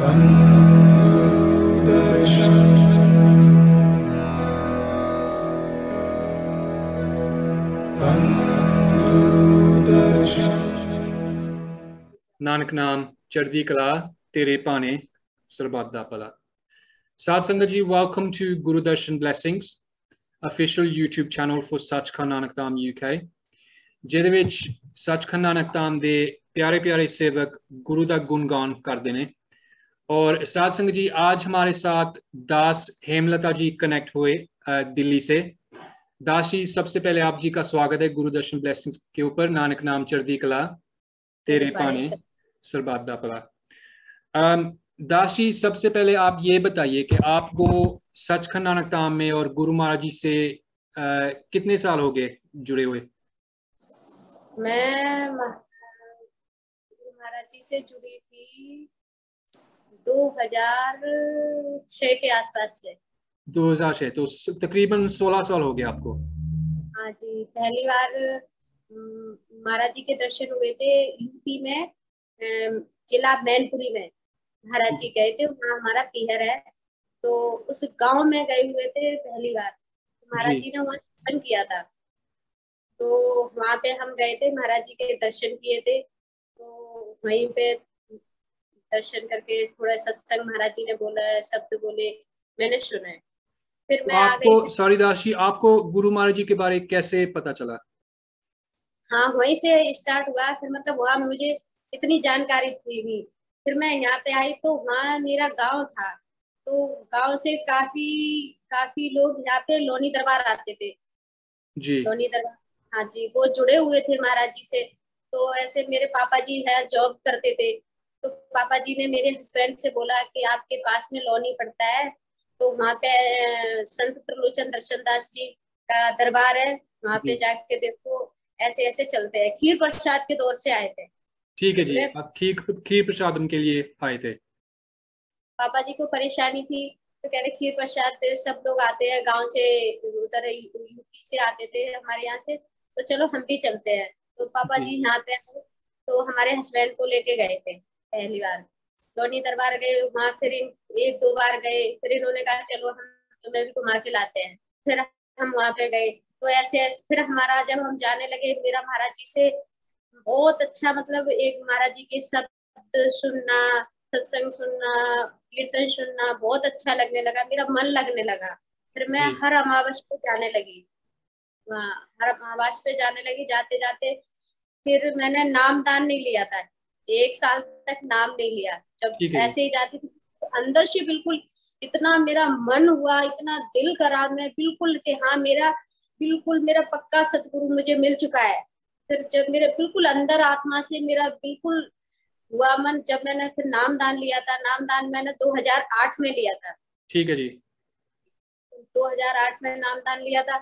नानक नाम चढ़दी कला तेरे पाने सरबत दा भला। Sad Sangat ji, welcome to Guru Darshan Blessings, official YouTube channel for Sachkhand Nanak Dham UK, ਜਿਹਦੇ ਵਿੱਚ ਸੱਚਖੰਡ ਨਾਨਕ ਧਾਮ ਦੇ प्यारे प्यारे सेवक गुरु का गुणगान करते हैं। और साध संगत जी, आज हमारे साथ दास हेमलता जी कनेक्ट हुए दिल्ली से। दास जी, सबसे पहले आप जी का स्वागत है गुरु दर्शन ब्लेसिंग्स के ऊपर। नानक नाम चढ़दी कला तेरे पाने सरबत दा भला। दास जी, सबसे पहले आप ये बताइए कि आपको सचखंड नानक धाम में और गुरु महाराज जी से कितने साल हो गए जुड़े हुए? मैं महाराज जी से जुड़ी थी 2006 के आसपास से। 2006, तो तकरीबन 16 साल हो गए आपको। हाँ जी, पहली बार महाराज जी के दर्शन हुए थे यूपी में, जिला मैनपुरी में महाराज जी गए थे। वहाँ हमारा पीहर है, तो उस गांव में गए हुए थे पहली बार। महाराज जी ने वहाँ दर्शन किया था, तो वहाँ पे हम गए थे, महाराज जी के दर्शन किए थे। तो वहीं पे दर्शन करके थोड़ा सत्संग महाराज जी ने बोला, शब्द बोले, मैंने सुना है। फिर मैं आ गई। सॉरी दास जी, आपको गुरु महाराज जी के बारे में कैसे पता चला? हाँ, वहीं से स्टार्ट हुआ। फिर मतलब वहाँ मुझे इतनी जानकारी थी नहीं। फिर मैं यहाँ पे आई तो वहाँ मेरा गांव था, तो गांव से काफी लोग यहाँ पे लोनी दरबार आते थे जी। लोनी दरबार, हाँ जी, वो जुड़े हुए थे महाराज जी से। तो ऐसे मेरे पापा जी है, जॉब करते थे, तो पापा जी ने मेरे हस्बैंड से बोला कि आपके पास में लोनी पड़ता है, तो वहाँ पे संत त्रिलोचन दर्शन दास जी का दरबार है, वहाँ पे जाके देखो। ऐसे ऐसे चलते हैं। खीर प्रसाद के दौर से आए थे। ठीक है जी, आप खीर प्रसाद के लिए आए थे। पापा जी को परेशानी थी, तो कह रहे खीर प्रसाद सब लोग आते हैं गांव से, उधर यूपी से आते थे हमारे यहाँ से, तो चलो हम भी चलते हैं। तो पापा जी यहाँ पे आए, तो हमारे हस्बैंड को लेके गए थे पहली बार लोनी दरबार गए। वहाँ फिर 1-2 बार गए। फिर इन्होंने कहा चलो हम तुम्हें भी घुमा के लाते हैं। फिर हम वहाँ पे गए। तो ऐसे फिर हमारा जब हम जाने लगे, मेरा महाराज जी से बहुत अच्छा, मतलब एक महाराज जी के शब्द सुनना, सत्संग सुनना, कीर्तन सुनना बहुत अच्छा लगने लगा, मेरा मन लगने लगा। फिर मैं हर अमावस पे जाने लगी, हर अमावस पे जाने लगी। जाते जाते फिर मैंने नाम दान नहीं लिया था, 1 साल तक नाम नहीं लिया। जब ऐसे ही जाती थी तो अंदर से बिल्कुल इतना मेरा मन हुआ, इतना दिल करा मैं बिल्कुल कि हाँ, मेरा पक्का सतगुरु मुझे मिल चुका है। फिर जब मेरे बिल्कुल अंदर आत्मा से मेरा बिल्कुल हुआ मन, जब मैंने फिर नाम दान लिया था। नाम दान मैंने 2008 में लिया था। ठीक है जी। 2008 में नाम दान लिया था।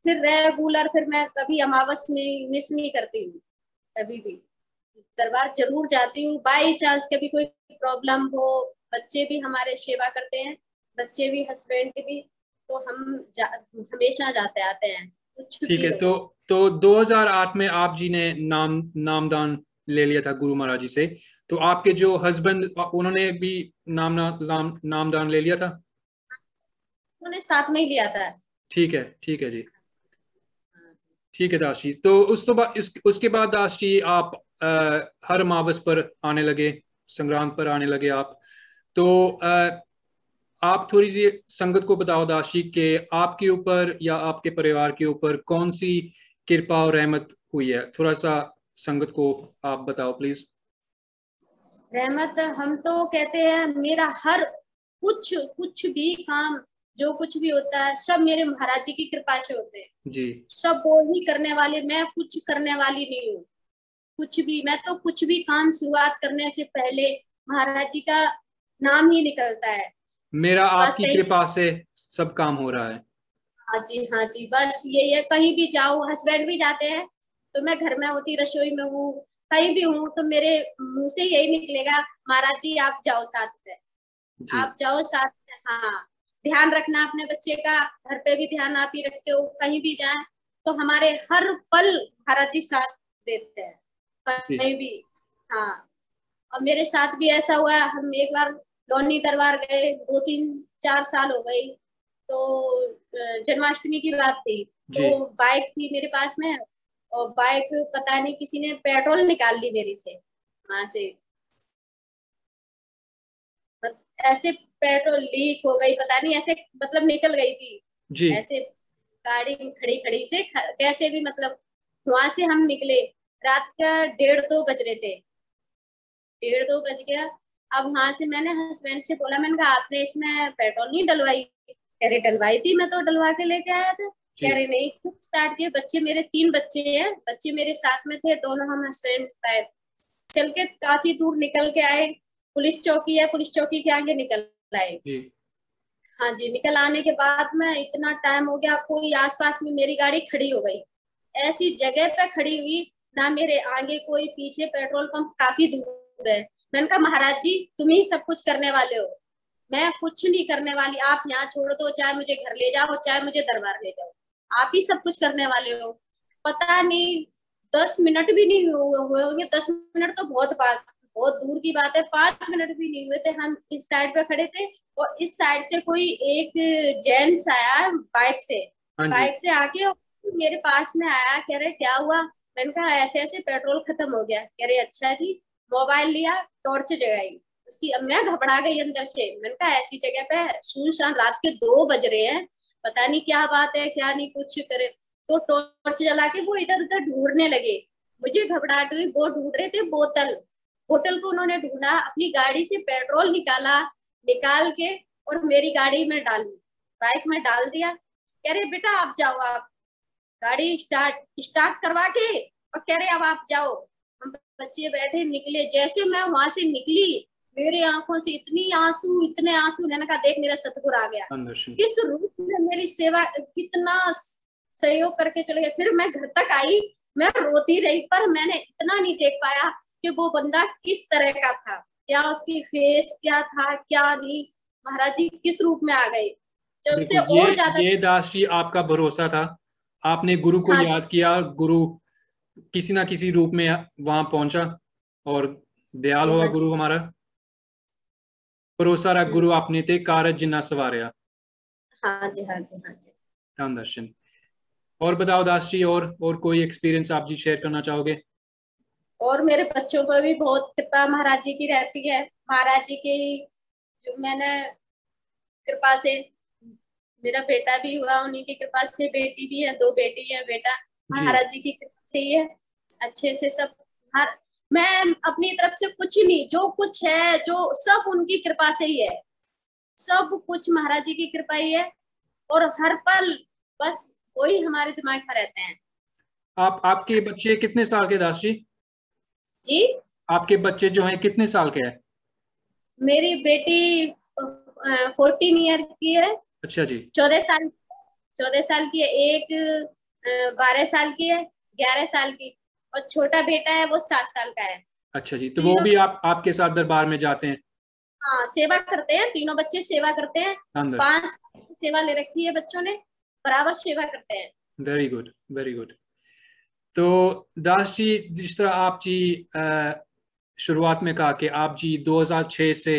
फिर रेगुलर, फिर मैं कभी अमावस में मिस नहीं करती हूँ, कभी भी दरबार जरूर जाती हूँ। बाई चांस कभी कोई प्रॉब्लम हो, बच्चे भी हमारे सेवा करते हैं, बच्चे भी, हस्बैंड भी, तो हम हमेशा जाते आते हैं। ठीक है, तो 2008 में आप जी ने नामदान ले लिया था गुरु महाराज जी से, तो आपके जो हस्बैंड उन्होंने भी नामदान ले लिया था? उन्होंने साथ में ही लिया था। ठीक है जी, ठीक है दास जी। तो उसके बाद दास जी आप हर अमावस पर आने लगे, संक्रांत पर आने लगे आप। तो आप थोड़ी सी संगत को बताओ दास जी के आपके ऊपर या आपके परिवार के ऊपर कौन सी कृपा और रहमत हुई है, थोड़ा सा संगत को आप बताओ प्लीज। रहमत, हम तो कहते हैं मेरा हर कुछ भी काम, जो कुछ भी होता है, सब मेरे महाराज जी की कृपा से होते हैं जी। सब वो ही करने वाले, मैं कुछ करने वाली नहीं हूँ। मैं तो कुछ भी काम शुरुआत करने से पहले महाराज जी का नाम ही निकलता है। मेरा आपकी कृपा से सब काम हो रहा है। हाँ जी, बस यही है। कहीं भी जाऊँ, हस्बैंड भी जाते हैं, तो मैं घर में होती, रसोई में हूँ, कहीं भी हूँ, तो मेरे मुंह से यही निकलेगा, महाराज जी आप जाओ साथ में, आप जाओ साथ में। हाँ, ध्यान रखना अपने बच्चे का, घर पे भी ध्यान आप ही रखते हो। कहीं भी जाए तो हमारे हर पल महाराज जी साथ देते हैं, कहीं भी। हाँ, और मेरे साथ भी ऐसा हुआ, हम एक बार लोनी दरबार गए, 2-3-4 साल हो गई। तो जन्माष्टमी की बात थी, तो बाइक थी मेरे पास में, और बाइक पता नहीं किसी ने पेट्रोल निकाल ली मेरी से, वहां से ऐसे पेट्रोल लीक हो गई, पता नहीं ऐसे मतलब निकल गई थी जी ऐसे, गाड़ी खड़ी खड़ी से कैसे भी मतलब वहां से हम निकले। रात का 1:30-2 बज रहे थे, 1:30-2 बज गया। अब वहां से मैंने हस्बैंड से बोला, मैंने कहा आपने इसमें पेट्रोल नहीं डलवाई? कह रहे डलवाई थी, मैं तो डलवा के लेके आया था। कह रहे नहीं, खुद स्टार्ट किए। बच्चे मेरे 3 बच्चे हैं, बच्चे मेरे साथ में थे, दोनों हम हस्बैंड वाइफ चल के काफी दूर निकल के आए। पुलिस चौकी है, पुलिस चौकी के आगे निकल आए। हाँ जी, निकल आने के बाद में इतना टाइम हो गया, कोई आसपास में, मेरी गाड़ी खड़ी हो गई ऐसी जगह पे खड़ी हुई, ना मेरे आगे कोई, पीछे पेट्रोल पंप काफी दूर है। मैंने कहा महाराज जी तुम ही सब कुछ करने वाले हो, मैं कुछ नहीं करने वाली, आप यहाँ छोड़ दो, चाहे मुझे घर ले जाओ, चाहे मुझे दरबार ले जाओ, आप ही सब कुछ करने वाले हो। पता नहीं 10 मिनट भी नहीं हुए होंगे, 10 मिनट तो बहुत दूर की बात है, 5 मिनट भी नहीं हुए थे, हम इस साइड पे खड़े थे, और इस साइड से कोई एक जेंट्स आया बाइक से आके मेरे पास में आया। कह रहे क्या हुआ? मैंने कहा ऐसे ऐसे पेट्रोल खत्म हो गया। कह रहे अच्छा जी। मोबाइल लिया, टॉर्च जगाई उसकी। अब मैं घबरा गई अंदर से, मैंने कहा ऐसी जगह पे सुनसान, रात के 2 बज रहे हैं, पता नहीं क्या बात है क्या नहीं, कुछ करे। तो टॉर्च जला के वो इधर उधर ढूंढने लगे, मुझे घबराहट हुई। वो ढूंढ रहे थे बोतल को उन्होंने ढूंढा, अपनी गाड़ी से पेट्रोल निकाल के और मेरी गाड़ी में डाली, बाइक में डाल दिया। कह रहे बेटा आप जाओ, आप गाड़ी स्टार्ट करवा के, और कह रहे अब आप जाओ। हम बच्चे बैठे निकले, जैसे मैं वहां से निकली मेरे आंखों से इतने आंसू। मैंने कहा देख मेरा सतगुरु आ गया, किस रूप में मेरी सेवा, कितना सहयोग करके चले गए। फिर मैं घर तक आई, मैं रोती रही, पर मैंने इतना नहीं देख पाया कि वो बंदा किस तरह का था, क्या उसकी फेस क्या था क्या नहीं, महाराज जी किस रूप में आ गए। जब से और ज्यादा ये दास जी आपका भरोसा था, आपने गुरु को याद किया, गुरु किसी ना किसी रूप में वहां पहुंचा, और दयाल हुआ गुरु हमारा, भरोसा रख गुरु आपने ते कारज जिन्ना सवारिया। हाँ जी, हाँ जी, हाँ जी। धन दर्शन। और बताओ दास जी, और कोई एक्सपीरियंस आप जी शेयर करना चाहोगे? और मेरे बच्चों पर भी बहुत कृपा महाराज जी की रहती है। महाराज जी की जो मैंने कृपा से मेरा बेटा भी हुआ, उन्हीं की कृपा से बेटी भी है, 2 बेटी है, बेटा महाराज जी की कृपा से ही है। अच्छे से सब, हर मैं अपनी तरफ से कुछ नहीं, जो कुछ है जो सब उनकी कृपा से ही है, सब कुछ महाराज जी की कृपा ही है। और हर पल बस वही हमारे दिमाग में रहते हैं। आपके बच्चे कितने साल के दास जी? जी, आपके बच्चे जो हैं कितने साल के हैं? मेरी बेटी 14 ईयर की है। अच्छा जी। 14 साल की है, एक 12 साल की है, 11 साल की, और छोटा बेटा है वो 7 साल का है। अच्छा जी, तो वो भी आपके साथ दरबार में जाते हैं? हाँ, सेवा करते हैं, तीनों बच्चे सेवा करते हैं। 5 साल की सेवा ले रखी है बच्चों ने, बराबर सेवा करते हैं। Very good, very good. तो दास जी, जिस तरह आप जी शुरुआत में कहा कि आप जी 2006 से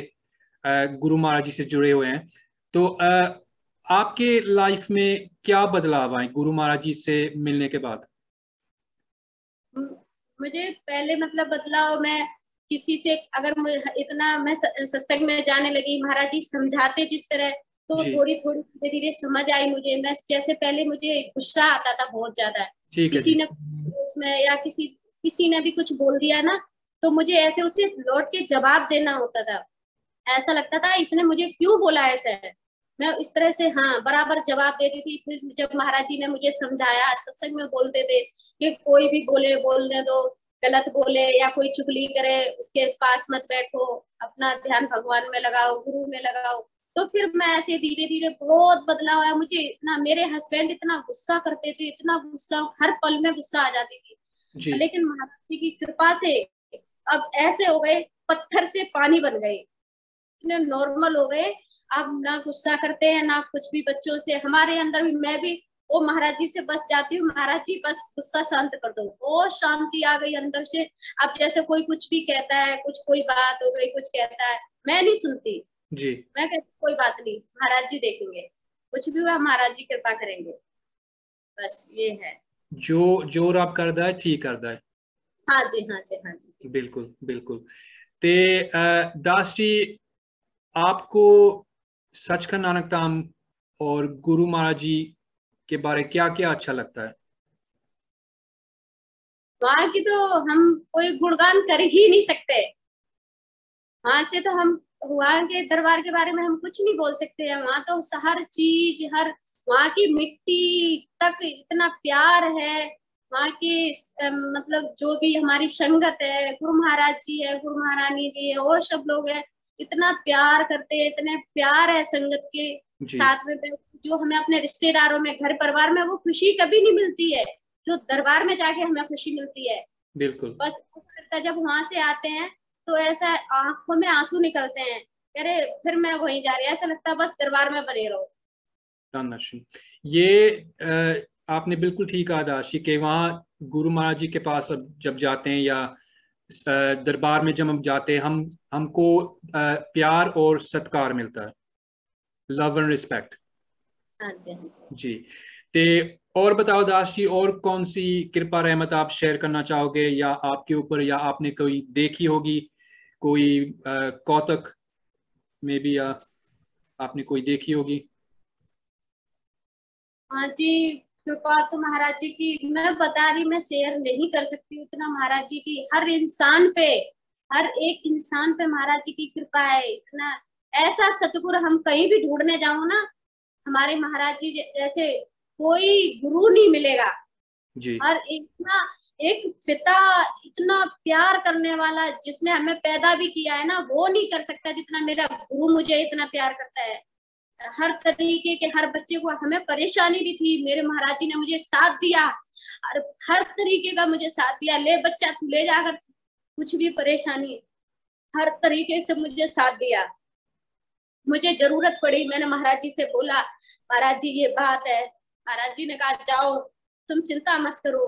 गुरु महाराज जी से जुड़े हुए हैं, तो आपके लाइफ में क्या बदलाव आए गुरु महाराज जी से मिलने के बाद? मुझे पहले मतलब बदलाव, मैं किसी से अगर इतना मैं सत्संग में जाने लगी, महाराज जी समझाते जिस तरह, तो थोड़ी थोड़ी धीरे धीरे समझ आई मुझे। मैं जैसे पहले मुझे गुस्सा आता था बहुत ज्यादा, किसी ने उसमें या किसी ने भी कुछ बोल दिया ना, तो मुझे ऐसे उसे लौट के जवाब देना होता था। ऐसा लगता था इसने मुझे क्यों बोला ऐसा है, मैं इस तरह से हाँ बराबर जवाब देती थी। फिर जब महाराज जी ने मुझे समझाया, सत्संग में बोलते थे कि कोई भी बोलने दो, गलत बोले या कोई चुगली करे उसके पास मत बैठो, अपना ध्यान भगवान में लगाओ, गुरु में लगाओ। तो फिर मैं ऐसे धीरे धीरे बहुत बदलाव आया मुझे। इतना मेरे हस्बैंड इतना गुस्सा करते थे, इतना गुस्सा, हर पल में गुस्सा आ जाती थी, लेकिन महाराज जी की कृपा से अब ऐसे हो गए, पत्थर से पानी बन गए, इतने नॉर्मल हो गए। अब ना गुस्सा करते हैं ना कुछ भी बच्चों से। हमारे अंदर भी, मैं भी वो महाराज जी से बस जाती हूँ, महाराज जी बस गुस्सा शांत कर दो, बहुत शांति आ गई अंदर से। अब जैसे कोई कुछ भी कहता है, कुछ कोई बात हो गई, कुछ कहता है, मैं नहीं सुनती, जी। मैं कहती कोई बात नहीं, महाराज जी देखेंगे, कुछ भी हुआ महाराज जी कृपा करेंगे, बस ये है। जो जो रब करदा है ठीक करदा है। हाँ जी, हाँ जी, हाँ जी। बिल्कुल बिल्कुल। ते दास जी, आपको सचखंड नानक धाम और गुरु महाराज जी के बारे क्या क्या अच्छा लगता है? वहाँ की तो हम कोई गुणगान कर ही नहीं सकते। वहां से तो हम वहाँ के दरबार के बारे में हम कुछ नहीं बोल सकते हैं। वहाँ तो हर चीज, हर वहाँ की मिट्टी तक इतना प्यार है। वहाँ की मतलब जो भी हमारी संगत है, गुरु महाराज जी है, गुरु महारानी जी है, और सब लोग हैं, इतना प्यार करते हैं, इतने प्यार है संगत के जी। साथ में। जो हमें अपने रिश्तेदारों में, घर परिवार में वो खुशी कभी नहीं मिलती है जो दरबार में जाके हमें खुशी मिलती है। बिल्कुल। बस ऐसा लगता है जब वहां से आते हैं तो ऐसा आंखों में आंसू निकलते हैं, अरे फिर मैं वहीं जा रही, ऐसा लगता है बस दरबार में बने रहो। रामनाथन, ये आपने बिल्कुल ठीक कहा दाशी कि वहाँ गुरु महाराज जी के पास अब जब जाते हैं या दरबार में जब हम जाते हैं, हम हमको प्यार और सत्कार मिलता है, लव एंड रिस्पेक्ट। हाँ जी, हाँ जी। जी। ते और बताओ दास जी, और कौन सी कृपा रहमत आप शेयर करना चाहोगे या आपके ऊपर, या आपने कोई देखी होगी, कोई कौतक में भी, या आपने कोई देखी होगी? हाँ जी, कृपा तो महाराज जी की मैं बता रही, मैं शेयर नहीं कर सकती उतना। महाराज जी की हर इंसान पे, हर एक इंसान पे महाराज जी की कृपा है इतना। ऐसा सतगुरु हम कहीं भी ढूंढने जाऊं ना, हमारे महाराज जी जैसे कोई गुरु नहीं मिलेगा। जी। और इतना एक पिता इतना प्यार करने वाला, जिसने हमें पैदा भी किया है ना, वो नहीं कर सकता जितना मेरा गुरु मुझे इतना प्यार करता है। हर तरीके के, हर बच्चे को, हमें परेशानी भी थी, मेरे महाराज जी ने मुझे साथ दिया, और हर तरीके का मुझे साथ दिया। ले बच्चा तू ले जाकर, कुछ भी परेशानी, हर तरीके से मुझे साथ दिया। मुझे जरूरत पड़ी, मैंने महाराज जी से बोला, महाराज जी ये बात है। महाराज जी ने कहा जाओ, तुम चिंता मत करो।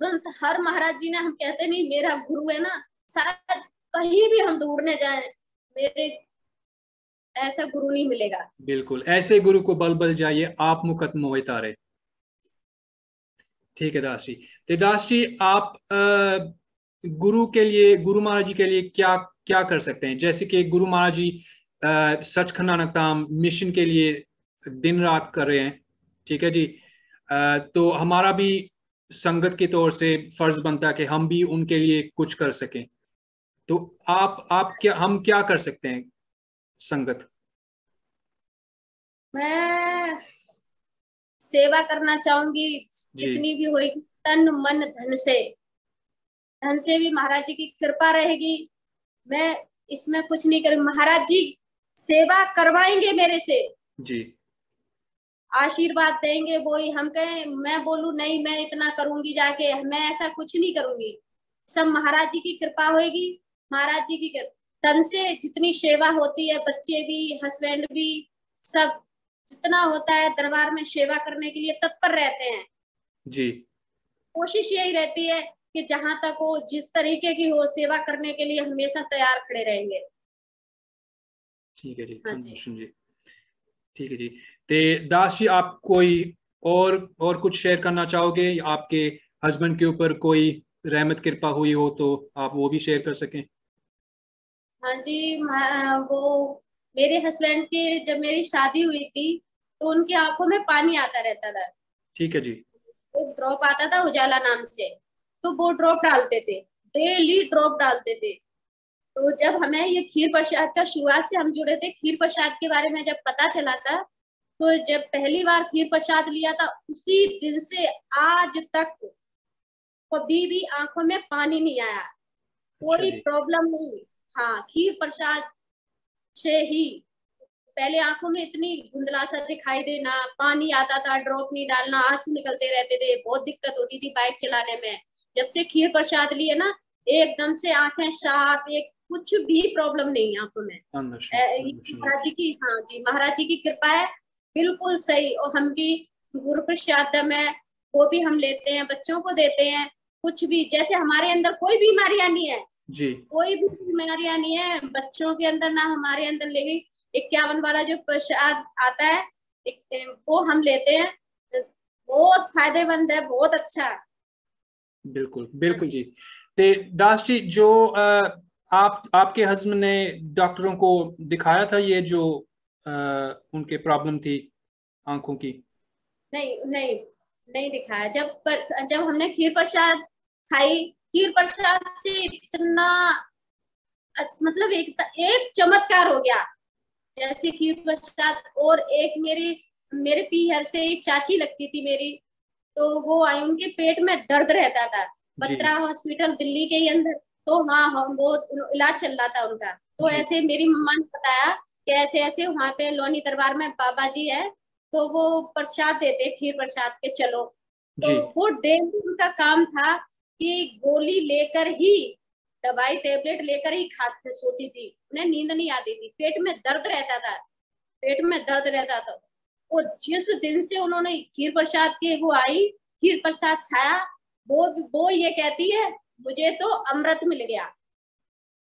तुरंत हर महाराज जी ने, हम कहते नहीं मेरा गुरु है ना, शायद कहीं भी हम ढूंढने जाए, मेरे ऐसा गुरु नहीं मिलेगा। बिल्कुल, ऐसे गुरु को बल बल जाइए, आप मुकत मोहि तारे। ठीक है दास जी। तो दास जी, आप गुरु के लिए, गुरु महाराज जी के लिए क्या क्या कर सकते हैं? जैसे कि गुरु महाराज जी सचखंड नानक धाम मिशन के लिए दिन रात कर रहे हैं, ठीक है जी। तो हमारा भी संगत के तौर से फर्ज बनता है कि हम भी उनके लिए कुछ कर सकें। तो आप क्या, हम क्या कर सकते हैं संगत? मैं सेवा करना चाहूंगी, जी। जितनी भी होगी, तन मन धन से। धन से भी महाराज जी की कृपा रहेगी। मैं इसमें कुछ नहीं करूँ, महाराज जी सेवा करवाएंगे मेरे से, जी। आशीर्वाद देंगे। वो ही हम कहें, मैं बोलूं नहीं मैं इतना करूंगी जाके, मैं ऐसा कुछ नहीं करूंगी। सब महाराज जी की कृपा होगी। महाराज जी की तन से जितनी सेवा होती है, बच्चे भी, हस्बैंड भी, सब जितना होता है दरबार में सेवा करने के लिए तत्पर रहते हैं। जी। कोशिश यही रहती है कि जहां तक हो, जिस तरीके की हो, सेवा करने के लिए हमेशा तैयार खड़े रहेंगे। ठीक है जी, हाँ जी। धन्यवाद जी। ठीक है जी। ते दास जी, आप कोई और कुछ शेयर करना चाहोगे? आपके हस्बैंड के ऊपर कोई रहमत कृपा हुई हो तो आप वो भी शेयर कर सकें। हाँ जी, वो मेरे हस्बैंड के जब मेरी शादी हुई थी तो उनकी आंखों में पानी आता रहता था। ठीक है जी। एक ड्रॉप आता था उजाला नाम से, तो वो ड्रॉप डालते थे, डेली ड्रॉप डालते थे। तो जब हमें ये खीर प्रसाद का, शुरुआत से हम जुड़े थे, खीर प्रसाद के बारे में जब पता चला था, तो जब पहली बार खीर प्रसाद लिया था, उसी दिन से आज तक कभी भी आंखों में पानी नहीं आया, अच्छा कोई जी। प्रॉब्लम नहीं। हाँ, खीर प्रसाद से ही पहले आंखों में इतनी धुंधला सा दिखाई देना, पानी आता था, ड्रॉप नहीं डालना, आंसू निकलते रहते थे, बहुत दिक्कत होती थी बाइक चलाने में। जब से खीर प्रसाद लिए ना, एकदम से आंखें साफ, एक कुछ भी प्रॉब्लम नहीं आंखों में। ये जी। महाराज जी की, हाँ जी, महाराज जी की कृपा है, बिल्कुल सही। और हम भी गुरु प्रसाद में वो भी हम लेते हैं, बच्चों को देते हैं। कुछ भी, जैसे हमारे अंदर कोई बीमारियां नहीं है, जी कोई भी बीमारियां नहीं है बच्चों के अंदर ना हमारे अंदर, लेकिन 51 वाला जो प्रसाद आता है वो हम लेते हैं, बहुत फायदेमंद है, बहुत अच्छा। बिल्कुल बिल्कुल जी। ते दास जी, जो आपके हस्बैंड ने डॉक्टरों को दिखाया था ये जो उनके प्रॉब्लम थी आंखों की? नहीं नहीं नहीं दिखाया। जब हमने खीर प्रसाद खाई, खीर प्रसाद से इतना मतलब एक चमत्कार हो गया। जैसे खीर प्रसाद, और एक मेरे पीहर से एक चाची लगती थी मेरी, तो वो आई, उनके पेट में दर्द रहता था, जी बत्रा हॉस्पिटल दिल्ली के ही अंदर। तो हाँ, हम वो इलाज चल रहा था उनका। तो जी ऐसे मेरी मम्मा ने बताया कि ऐसे ऐसे वहां पे लोनी दरबार में बाबा जी है, तो वो प्रसाद देते, खीर प्रसाद के चलो। तो जी वो डेली उनका काम था कि गोली लेकर ही, दवाई टेबलेट लेकर ही खाते सोती थी, उन्हें नींद नहीं आती थी, पेट में दर्द रहता था, पेट में दर्द रहता था। और जिस दिन से उन्होंने खीर प्रसाद के वो आई, खीर प्रसाद खाया, वो ये कहती है मुझे तो अमृत मिल गया।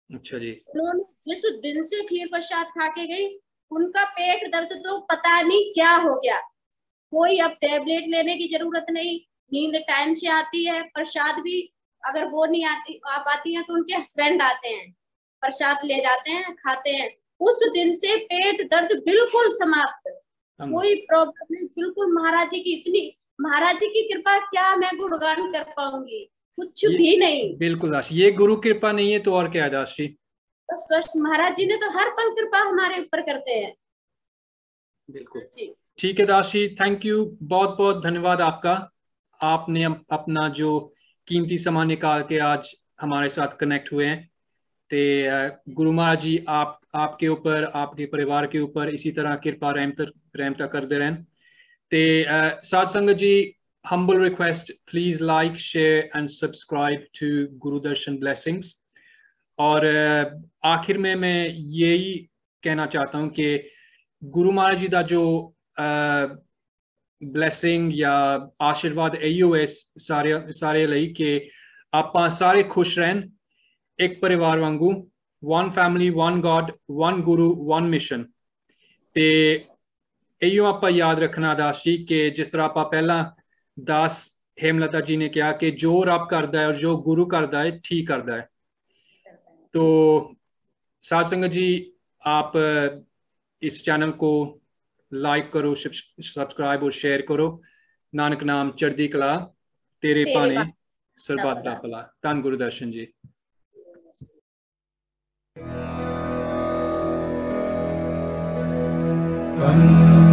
अच्छा जी। उन्होंने जिस दिन से खीर प्रसाद खा के गई, उनका पेट दर्द तो पता नहीं क्या हो गया। कोई अब टेबलेट लेने की जरूरत नहीं, नींद टाइम से आती है, प्रसाद भी अगर वो नहीं आ पाती है तो उनके हस्बैंड आते हैं, प्रसाद ले जाते हैं, खाते हैं। उस दिन से पेट दर्द बिल्कुल समाप्त, कोई प्रॉब्लम नहीं, बिल्कुल। महाराज जी की कृपा, क्या मैं गुणगान कर पाऊंगी, कुछ भी नहीं। बिल्कुल दास, ये गुरु कृपा नहीं है तो और क्या है दास जी। बस महाराज जी ने तो हर पल कृपा हमारे ऊपर करते हैं। बिल्कुल जी ठीक है दास जी, थैंक यू, बहुत बहुत धन्यवाद आपका। आपने अपना जो कीमती समय निकाल के आज हमारे साथ कनेक्ट हुए हैं। ते गुरु महाराज जी आपके ऊपर, आपके परिवार के ऊपर इसी तरह कृपा रहमता करते रहें। ते साध संगत जी, humble request, please like, share and subscribe to Guru Darshan Blessings। और आखिर में मैं यही कहना चाहता हूँ कि गुरु महाराज जी का जो ब्लैसिंग या आशीर्वाद इहो है सारे ਲਈ कि ਆਪਾਂ ਸਾਰੇ खुश रहन, एक परिवार वांगू, one family, one God, one Guru, one mission। ਤੇ ਇਹੀਓ ਆਪਾਂ ਯਾਦ ਰੱਖਣਾ ਦਾਸ ਜੀ ਕਿ ਜਿਸ ਤਰ੍ਹਾਂ ਆਪਾਂ ਪਹਿਲਾਂ ਦਾਸ हेमलता जी ने कहा कि जो रब करता है और जो गुरु करता है ठीक करता है। तो साध संगत जी, आप इस चैनल को लाइक करो, सब्सक्राइब और शेयर करो। नानक नाम चढ़दी कला तेरे तेरे भाने बात सरबत दा भला। धन गुरु दर्शन जी। का